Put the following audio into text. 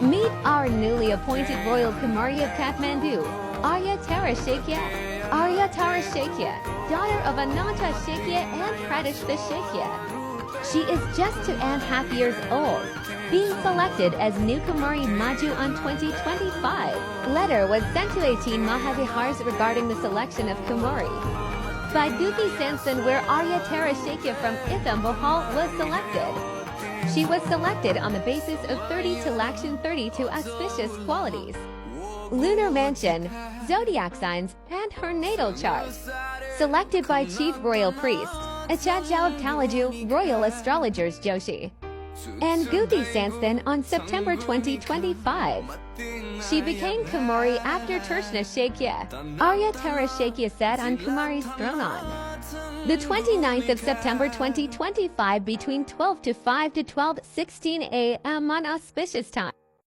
Meet our newly appointed royal Kumari of Kathmandu, Aaryatara Shakya. Aaryatara Shakya, daughter of Ananta Shakya and Pradeshta Shakya. She is just 2.5 years old, being selected as new Kumari Maju on 2025. Letter was sent to 18 Mahavihars regarding the selection of Kumari by Guti Sansan, where Aaryatara Shakya from Itham Bohal was selected. She was selected on the basis of 30 to Lakshan 32 auspicious qualities, lunar mansion, zodiac signs, and her natal chart. Selected by Chief Royal Priest, Achajao of Talaju, Royal Astrologers Joshi, and Guti Sansan on September 2025. She became Kumari after Tershna Shakya. Aaryatara Shakya sat on Kumari's throne on the 29th of September 2025 between 12 to 5 to 12:16 a.m. on auspicious time.